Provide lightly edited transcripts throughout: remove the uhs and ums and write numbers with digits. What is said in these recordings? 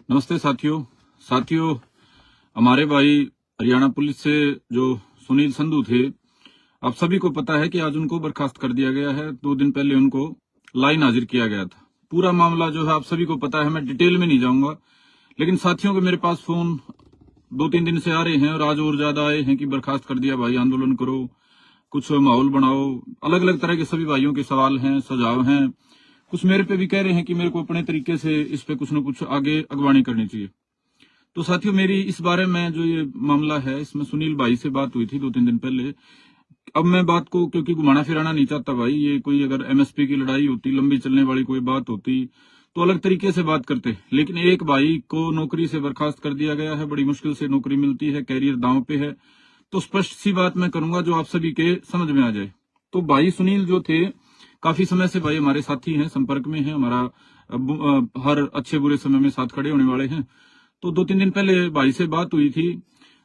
नमस्ते साथियों, हमारे भाई हरियाणा पुलिस से जो सुनील संधू थे, आप सभी को पता है कि आज उनको बर्खास्त कर दिया गया है। 2 दिन पहले उनको लाइन हाजिर किया गया था। पूरा मामला जो है आप सभी को पता है, मैं डिटेल में नहीं जाऊंगा, लेकिन साथियों के मेरे पास फोन 2-3 दिन से आ रहे हैं और आज और ज्यादा आए हैं कि बर्खास्त कर दिया भाई, आंदोलन करो, कुछ माहौल बनाओ। अलग अलग तरह के सभी भाइयों के सवाल हैं, सुझाव हैं। कुछ मेरे पे भी कह रहे हैं कि मेरे को अपने तरीके से इस पे कुछ न कुछ आगे अगवानी करनी चाहिए। तो साथियों, मेरी इस बारे में जो ये मामला है, इसमें सुनील भाई से बात हुई थी 2-3 दिन पहले। अब मैं बात को क्योंकि घुमाना फिराना नहीं चाहता भाई, ये कोई अगर एमएसपी की लड़ाई होती, लंबी चलने वाली कोई बात होती तो अलग तरीके से बात करते, लेकिन एक भाई को नौकरी से बर्खास्त कर दिया गया है। बड़ी मुश्किल से नौकरी मिलती है, कैरियर दांव पे है। तो स्पष्ट सी बात मैं करूंगा जो आप सभी के समझ में आ जाए। तो भाई सुनील जो थे, काफी समय से भाई हमारे साथी हैं, संपर्क में हैं, हमारा हर अच्छे बुरे समय में साथ खड़े होने वाले हैं। तो 2-3 दिन पहले भाई से बात हुई थी।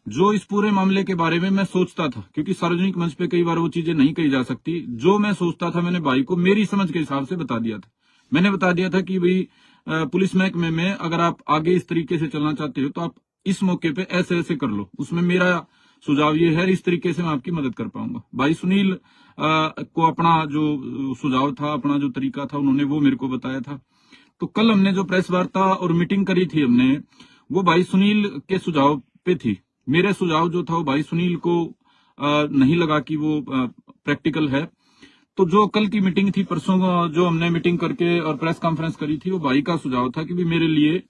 जो इस पूरे मामले के बारे में मैं सोचता था, क्योंकि सार्वजनिक मंच पे कई बार वो चीजें नहीं कही जा सकती, जो मैं सोचता था मैंने भाई को मेरी समझ के हिसाब से बता दिया था। मैंने बता दिया था कि भाई पुलिस महकमे में अगर आप आगे इस तरीके से चलना चाहते हो तो आप इस मौके पे ऐसे ऐसे कर लो। उसमें मेरा सुझाव ये है, इस तरीके से मैं आपकी मदद कर पाऊंगा। भाई सुनील को अपना जो सुझाव था, अपना जो तरीका था, उन्होंने वो मेरे को बताया था। तो कल हमने जो प्रेस वार्ता और मीटिंग करी थी हमने, वो भाई सुनील के सुझाव पे थी। मेरे सुझाव जो था वो भाई सुनील को नहीं लगा कि वो प्रैक्टिकल है। तो जो कल की मीटिंग थी, परसों जो हमने मीटिंग करके और प्रेस कॉन्फ्रेंस करी थी, वो भाई का सुझाव था कि भी मेरे लिए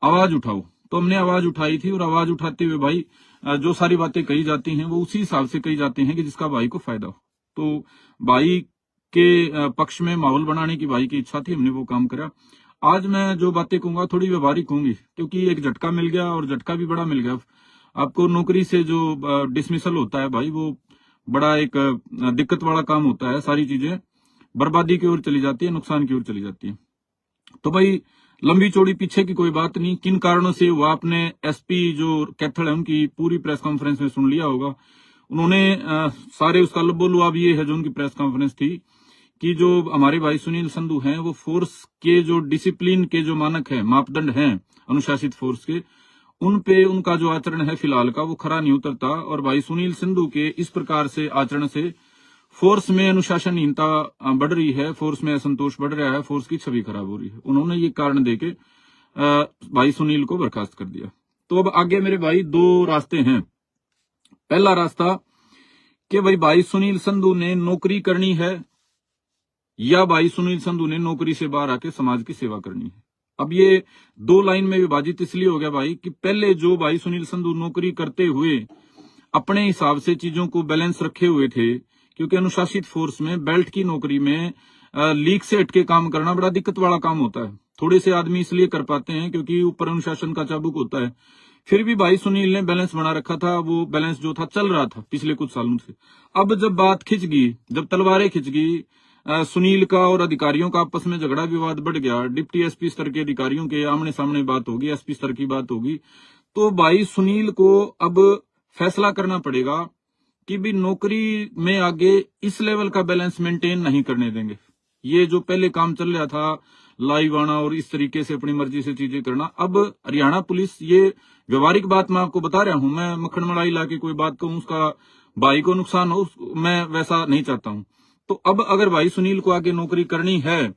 आवाज उठाओ। तो हमने आवाज उठाई थी और आवाज उठाते हुए भाई जो सारी बातें कही जाती हैं वो उसी हिसाब से कही जाती हैं कि जिसका भाई को फायदा हो। तो भाई के पक्ष में माहौल बनाने की भाई की इच्छा थी, हमने वो काम करा। आज मैं जो बातें कहूंगा थोड़ी व्यवहारिक होंगी, क्योंकि एक झटका मिल गया और झटका भी बड़ा मिल गया। आपको नौकरी से जो डिसमिसल होता है भाई, वो बड़ा एक दिक्कत वाला काम होता है। सारी चीजें बर्बादी की ओर चली जाती है, नुकसान की ओर चली जाती है। तो भाई लंबी चौड़ी पीछे की कोई बात नहीं, किन कारणों से हुआ आपने एसपी जो कैथल है उनकी पूरी प्रेस कॉन्फ्रेंस में सुन लिया होगा। उन्होंने सारे उसका लबोलुआब ये है जो उनकी प्रेस कॉन्फ्रेंस थी कि जो हमारे भाई सुनील संधू हैं, वो फोर्स के जो डिसिप्लिन के जो मानक है, मापदंड हैं अनुशासित फोर्स के, उन पे उनका जो आचरण है फिलहाल का वो खरा नहीं उतरता। और भाई सुनील संधू के इस प्रकार से आचरण से फोर्स में अनुशासनहीनता बढ़ रही है, फोर्स में असंतोष बढ़ रहा है, फोर्स की छवि खराब हो रही है। उन्होंने ये कारण देके भाई सुनील को बर्खास्त कर दिया। तो अब आगे मेरे भाई 2 रास्ते हैं। पहला रास्ता कि भाई सुनील संधू ने नौकरी करनी है या भाई सुनील संधू ने नौकरी से बाहर आके समाज की सेवा करनी है। अब ये 2 लाइन में विभाजित इसलिए हो गया भाई कि पहले जो भाई सुनील संधू नौकरी करते हुए अपने हिसाब से चीजों को बैलेंस रखे हुए थे, क्योंकि अनुशासित फोर्स में बेल्ट की नौकरी में लीक से हटके काम करना बड़ा दिक्कत वाला काम होता है। थोड़े से आदमी इसलिए कर पाते हैं क्योंकि ऊपर अनुशासन का चाबुक होता है। फिर भी भाई सुनील ने बैलेंस बना रखा था, वो बैलेंस जो था चल रहा था पिछले कुछ सालों से। अब जब बात खिंच गई, जब तलवारें खिंच गई, सुनील का और अधिकारियों का आपस में झगड़ा विवाद बढ़ गया, डिप्टी एसपी स्तर के अधिकारियों के आमने सामने बात होगी, एसपी स्तर की बात होगी, तो भाई सुनील को अब फैसला करना पड़ेगा कि भी नौकरी में आगे इस लेवल का बैलेंस मेंटेन नहीं करने देंगे। ये जो पहले काम चल रहा था, लाइव आना और इस तरीके से अपनी मर्जी से चीजें करना, अब हरियाणा पुलिस, ये व्यवहारिक बात मैं आपको बता रहा हूं, मैं मक्खन मलाई ला के कोई बात कहूं उसका भाई को नुकसान हो, मैं वैसा नहीं चाहता हूं। तो अब अगर भाई सुनील को आगे नौकरी करनी है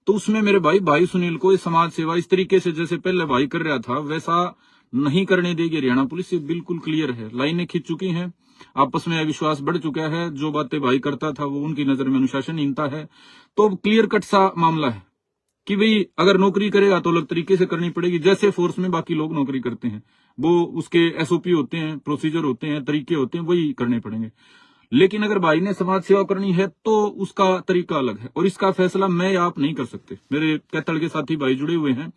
तो उसमें मेरे भाई सुनील को समाज सेवा इस तरीके से जैसे पहले भाई कर रहा था वैसा नहीं करने देगी हरियाणा पुलिस। ये बिल्कुल क्लियर है, लाइनें खिंच चुकी हैं, आपस में अविश्वास बढ़ चुका है। जो बातें भाई करता था वो उनकी नजर में अनुशासनहीनता है। तो क्लियर कट सा मामला है कि भाई अगर नौकरी करेगा तो अलग तरीके से करनी पड़ेगी, जैसे फोर्स में बाकी लोग नौकरी करते हैं, वो उसके एसओपी होते हैं, प्रोसीजर होते हैं, तरीके होते हैं, वही करने पड़ेंगे। लेकिन अगर भाई ने समाज सेवा करनी है तो उसका तरीका अलग है, और इसका फैसला मैं या आप नहीं कर सकते। मेरे कैथल के साथी भाई जुड़े हुए हैं,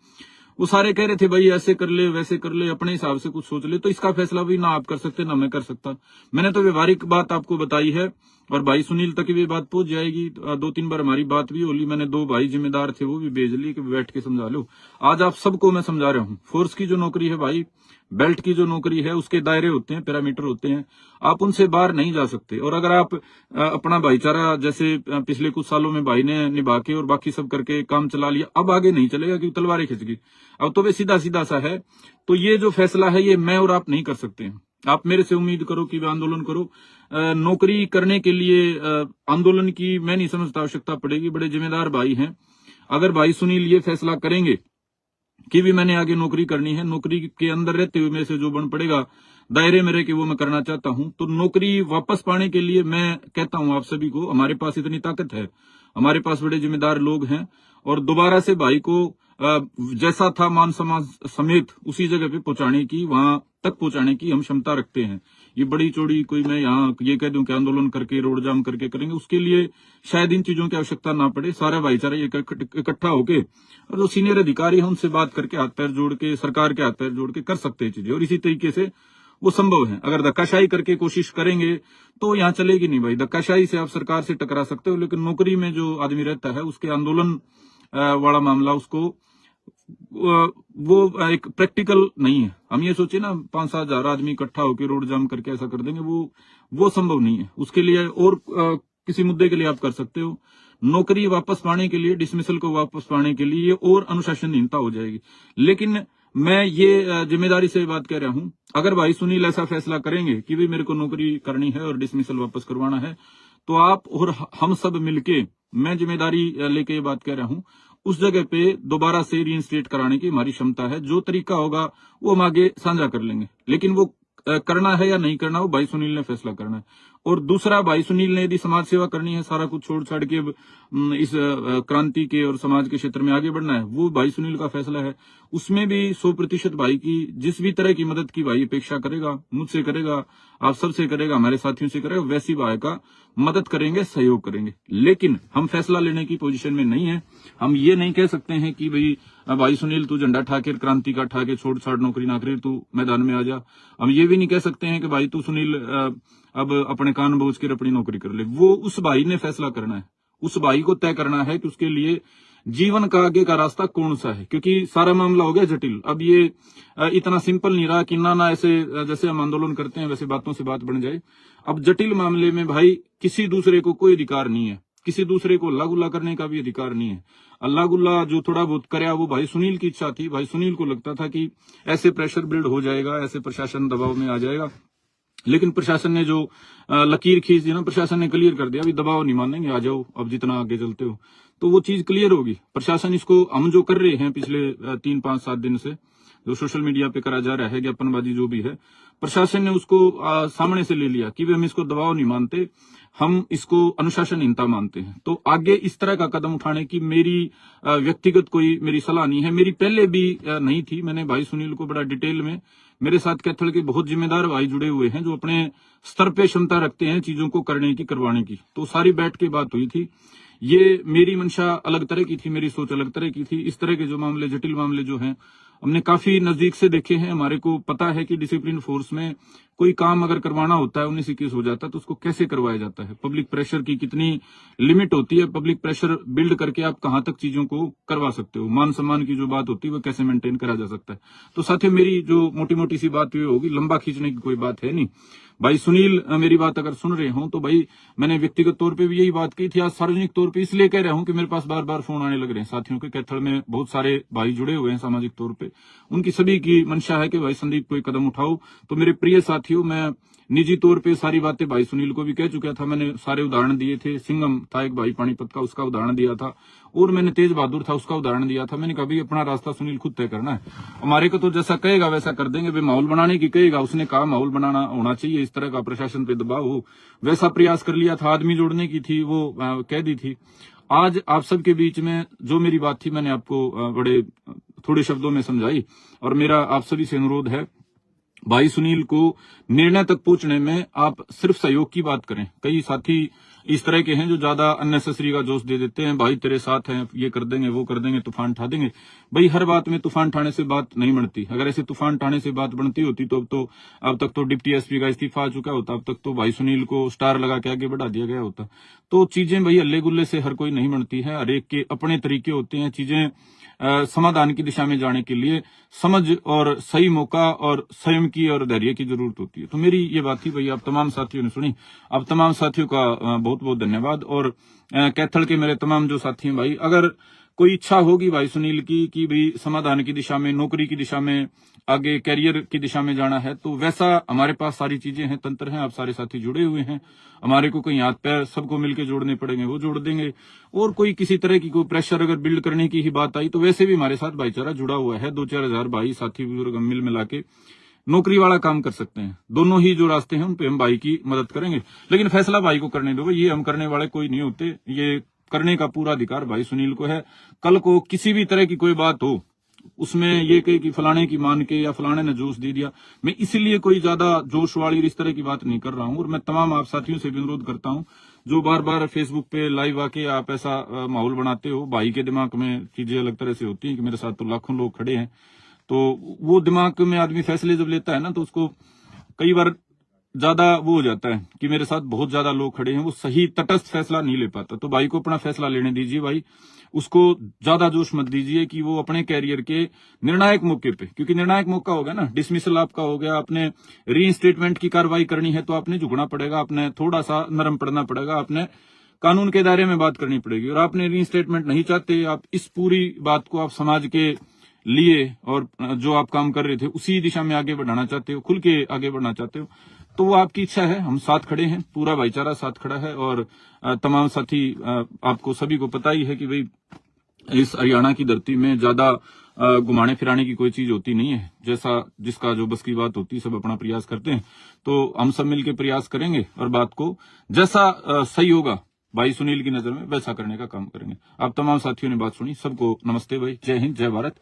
वो सारे कह रहे थे भाई ऐसे कर ले, वैसे कर ले, अपने हिसाब से कुछ सोच ले। तो इसका फैसला भी ना आप कर सकते ना मैं कर सकता। मैंने तो व्यवहारिक बात आपको बताई है, और भाई सुनील तक भी बात पहुंच जाएगी। 2-3 बार हमारी बात भी होली, मैंने 2 भाई जिम्मेदार थे वो भी भेज ली कि बैठ के समझा लो। आज आप सबको मैं समझा रहा हूँ, फोर्स की जो नौकरी है भाई, बेल्ट की जो नौकरी है, उसके दायरे होते हैं, पैरामीटर होते हैं, आप उनसे बाहर नहीं जा सकते। और अगर आप अपना भाईचारा जैसे पिछले कुछ सालों में भाई ने निभा के और बाकी सब करके काम चला लिया, अब आगे नहीं चलेगा क्योंकि तलवारें खिंच गई। अब तो वे सीधा सीधा सा है। तो ये जो फैसला है ये मैं और आप नहीं कर सकते हैं। आप मेरे से उम्मीद करो कि वे आंदोलन करो। नौकरी करने के लिए आंदोलन की मैं नहीं समझता आवश्यकता पड़ेगी। बड़े जिम्मेदार भाई हैं। अगर भाई सुनील ये फैसला करेंगे कि भी मैंने आगे नौकरी करनी है, नौकरी के अंदर रहते हुए मेरे से जो बन पड़ेगा दायरे में रह के वो मैं करना चाहता हूं, तो नौकरी वापस पाने के लिए मैं कहता हूं आप सभी को, हमारे पास इतनी ताकत है, हमारे पास बड़े जिम्मेदार लोग हैं और दोबारा से भाई को जैसा था मान सम्मान समेत उसी जगह पे पहुंचाने की, वहां तक पहुंचाने की हम क्षमता रखते हैं। ये बड़ी चौड़ी कोई मैं यहाँ ये कह दूं कि आंदोलन करके रोड जाम करके करेंगे, उसके लिए शायद इन चीजों की आवश्यकता ना पड़े। सारा भाईचारा इकट्ठा होके और जो सीनियर अधिकारी हैं उनसे बात करके हाथ पैर जोड़ के, सरकार के हाथ पैर जोड़ के कर सकते हैं चीजें, और इसी तरीके से वो संभव है। अगर धक्काशाही करके कोशिश करेंगे तो यहाँ चलेगी नहीं भाई। धक्काशाही से आप सरकार से टकरा सकते हो, लेकिन नौकरी में जो आदमी रहता है उसके आंदोलन वाला मामला, उसको वो एक प्रैक्टिकल नहीं है। हम ये सोचे ना 5-7 हजार आदमी इकट्ठा होकर रोड जाम करके ऐसा कर देंगे, वो संभव नहीं है। उसके लिए और किसी मुद्दे के लिए आप कर सकते हो। नौकरी वापस पाने के लिए, डिसमिसल को वापस पाने के लिए और अनुशासनहीनता हो जाएगी। लेकिन मैं ये जिम्मेदारी से बात कह रहा हूं, अगर भाई सुनील ऐसा फैसला करेंगे कि भी मेरे को नौकरी करनी है और डिसमिसल वापस करवाना है, तो आप और हम सब मिलके, मैं जिम्मेदारी लेके ये बात कह रहा हूं, उस जगह पे दोबारा से रीइंस्टेट कराने की हमारी क्षमता है। जो तरीका होगा वो हम आगे साझा कर लेंगे, लेकिन वो करना है या नहीं करना वो भाई सुनील ने फैसला करना है। और दूसरा, भाई सुनील ने यदि समाज सेवा करनी है, सारा कुछ छोड़ छाड़ के इस क्रांति के और समाज के क्षेत्र में आगे बढ़ना है, वो भाई सुनील का फैसला है। उसमें भी 100% भाई की जिस भी तरह की मदद की भाई अपेक्षा करेगा, मुझसे करेगा, आप सबसे करेगा, हमारे साथियों से करेगा, वैसी भाई का मदद करेंगे, सहयोग करेंगे। लेकिन हम फैसला लेने की पोजीशन में नहीं है। हम ये नहीं कह सकते हैं कि भाई सुनील तू झंडा ठाके, क्रांति का ठाके, छोड़ छाड़ नौकरी ना करे, तू मैदान में आ जा। हम ये भी नहीं कह सकते हैं कि भाई तू सुनील अब अपने कान बोझ कर अपनी नौकरी कर ले। वो उस भाई ने फैसला करना है, उस भाई को तय करना है कि उसके लिए जीवन का आगे का रास्ता कौन सा है, क्योंकि सारा मामला हो गया जटिल। अब ये इतना सिंपल नहीं रहा कि ना ऐसे जैसे हम आंदोलन करते हैं वैसे बातों से बात बन जाए। अब जटिल मामले में भाई किसी दूसरे को कोई अधिकार नहीं है, किसी दूसरे को अल्लाह गुल्ला करने का भी अधिकार नहीं है। अल्लाह गुल्ला जो थोड़ा बहुत करे वो भाई सुनील की इच्छा थी। भाई सुनील को लगता था कि ऐसे प्रेशर बिल्ड हो जाएगा, ऐसे प्रशासन दबाव में आ जाएगा, लेकिन प्रशासन ने जो लकीर खींच दी ना, प्रशासन ने क्लियर कर दिया, अभी दबाव नहीं मानेंगे, आ जाओ, अब जितना आगे चलते हो। तो वो चीज क्लियर होगी। प्रशासन इसको हम जो कर रहे हैं पिछले 3-5-7 दिन से, जो सोशल मीडिया पे करा जा रहा है ज्ञापनबाजी जो भी है, प्रशासन ने उसको सामने से ले लिया कि हम इसको दबाव नहीं मानते, हम इसको अनुशासनहीनता मानते हैं। तो आगे इस तरह का कदम उठाने की मेरी व्यक्तिगत कोई मेरी सलाह नहीं है, मेरी पहले भी नहीं थी। मैंने भाई सुनील को बड़ा डिटेल में, मेरे साथ कैथल के बहुत जिम्मेदार भाई जुड़े हुए हैं जो अपने स्तर पे क्षमता रखते हैं चीजों को करने की, करवाने की, तो सारी बैठ के बात हुई थी। ये मेरी मंशा अलग तरह की थी, मेरी सोच अलग तरह की थी। इस तरह के जो मामले, जटिल मामले जो हैं, हमने काफी नजदीक से देखे हैं। हमारे को पता है कि डिसिप्लिन फोर्स में कोई काम अगर करवाना होता है, 19-21 हो जाता है, तो उसको कैसे करवाया जाता है, पब्लिक प्रेशर की कितनी लिमिट होती है, पब्लिक प्रेशर बिल्ड करके आप कहां तक चीजों को करवा सकते हो, मान सम्मान की जो बात होती है वो कैसे मेंटेन करा जा सकता है। तो साथ ही मेरी जो मोटी मोटी सी बात हुई होगी, लंबा खींचने की कोई बात है नहीं। भाई सुनील मेरी बात अगर सुन रहे हो तो भाई मैंने व्यक्तिगत तौर पे भी यही बात की थी, आज सार्वजनिक तौर पे इसलिए कह रहा हूं कि मेरे पास बार बार फोन आने लग रहे हैं साथियों के। कैथल में बहुत सारे भाई जुड़े हुए हैं सामाजिक तौर पे, उनकी सभी की मंशा है कि भाई संदीप कोई कदम उठाओ। तो मेरे प्रिय साथियों, मैं निजी तौर पे सारी बातें भाई सुनील को भी कह चुका था। मैंने सारे उदाहरण दिए थे, सिंघम था एक भाई पानीपत का, उसका उदाहरण दिया था, और मैंने तेज बहादुर था उसका उदाहरण दिया था। मैंने कहा भाई अपना रास्ता सुनील खुद तय करना है, हमारे को तो जैसा कहेगा वैसा कर देंगे। भाई माहौल बनाने की कहेगा, उसने कहा माहौल बनाना होना चाहिए, इस तरह का प्रशासन पे दबाव हो, वैसा प्रयास कर लिया था। आदमी जोड़ने की थी वो कह दी थी। आज आप सबके बीच में जो मेरी बात थी मैंने आपको बड़े थोड़े शब्दों में समझाई, और मेरा आप सभी से अनुरोध है भाई सुनील को निर्णय तक पहुंचने में आप सिर्फ सहयोग की बात करें। कई साथी इस तरह के हैं जो ज्यादा अननेसेसरी का जोश दे देते हैं, भाई तेरे साथ हैं, ये कर देंगे, वो कर देंगे, तूफान उठा देंगे। भाई हर बात में तूफान उठाने से बात नहीं बनती। अगर ऐसे तूफान उठाने से बात बनती होती तो अब तक तो डिप्टी एसपी का इस्तीफा आ चुका होता, अब तक तो भाई सुनील को स्टार लगा के आगे बढ़ा दिया गया होता। तो चीजें भाई हल्ले गुल्ले से हर कोई नहीं बनती है, हर एक के अपने तरीके होते हैं। चीजें समाधान की दिशा में जाने के लिए समझ और सही मौका और संयम की और धैर्य की जरूरत होती है। तो मेरी ये बात थी भाई, आप तमाम साथियों ने सुनी। अब तमाम साथियों का बहुत बहुत धन्यवाद। और कैथल के मेरे तमाम जो साथी हैं भाई, अगर कोई इच्छा होगी भाई सुनील की कि भाई समाधान की दिशा में, नौकरी की दिशा में, आगे कैरियर की दिशा में जाना है, तो वैसा हमारे पास सारी चीजें हैं, तंत्र हैं। आप सारे साथी जुड़े हुए हैं, हमारे को कहीं हाथ पैर सबको मिलकर जोड़ने पड़ेंगे, वो जोड़ देंगे। और कोई किसी तरह की कोई प्रेशर अगर बिल्ड करने की ही बात आई तो वैसे भी हमारे साथ भाईचारा जुड़ा हुआ है। 2-4 हजार भाई साथी बुजुर्ग मिल मिला के नौकरी वाला काम कर सकते हैं। दोनों ही जो रास्ते हैं उन पे हम भाई की मदद करेंगे, लेकिन फैसला भाई को करने दो। ये हम करने वाले कोई नहीं होते, ये करने का पूरा अधिकार भाई सुनील को है। कल को किसी भी तरह की कोई बात हो, उसमें ये कहे कि फलाने की मान के या फलाने ने जोश दे दिया, मैं इसीलिए कोई ज्यादा जोश वाली इस तरह की बात नहीं कर रहा हूं। और मैं तमाम आप साथियों से भी अनुरोध करता हूं जो बार बार फेसबुक पे लाइव आके आप ऐसा माहौल बनाते हो, भाई के दिमाग में चीजें अलग तरह से होती हैं कि मेरे साथ तो लाखों लोग खड़े हैं। तो वो दिमाग में आदमी फैसले जब लेता है ना, तो उसको कई बार ज्यादा वो हो जाता है कि मेरे साथ बहुत ज्यादा लोग खड़े हैं, वो सही तटस्थ फैसला नहीं ले पाता। तो भाई को अपना फैसला लेने दीजिए भाई, उसको ज्यादा जोश मत दीजिए कि वो अपने कैरियर के निर्णायक मौके पे, क्योंकि निर्णायक मौका हो गया ना, डिसमिसल आपका हो गया, आपने रीइंस्टेटमेंट की कार्रवाई करनी है तो आपने झुकना पड़ेगा, आपने थोड़ा सा नरम पड़ना पड़ेगा, आपने कानून के दायरे में बात करनी पड़ेगी। और आपने रीइंस्टेटमेंट नहीं चाहते, आप इस पूरी बात को आप समाज के लिए और जो आप काम कर रहे थे उसी दिशा में आगे बढ़ाना चाहते हो, खुल के आगे बढ़ना चाहते हो, तो वो आपकी इच्छा है। हम साथ खड़े हैं, पूरा भाईचारा साथ खड़ा है। और तमाम साथी, आपको सभी को पता ही है कि भाई इस हरियाणा की धरती में ज्यादा घुमाने फिराने की कोई चीज होती नहीं है। जैसा जिसका जो बस की बात होती है, सब अपना प्रयास करते हैं। तो हम सब मिलकर प्रयास करेंगे और बात को जैसा सही होगा भाई सुनील की नजर में वैसा करने का काम करेंगे। आप तमाम साथियों ने बात सुनी, सबको नमस्ते भाई, जय हिंद, जय भारत।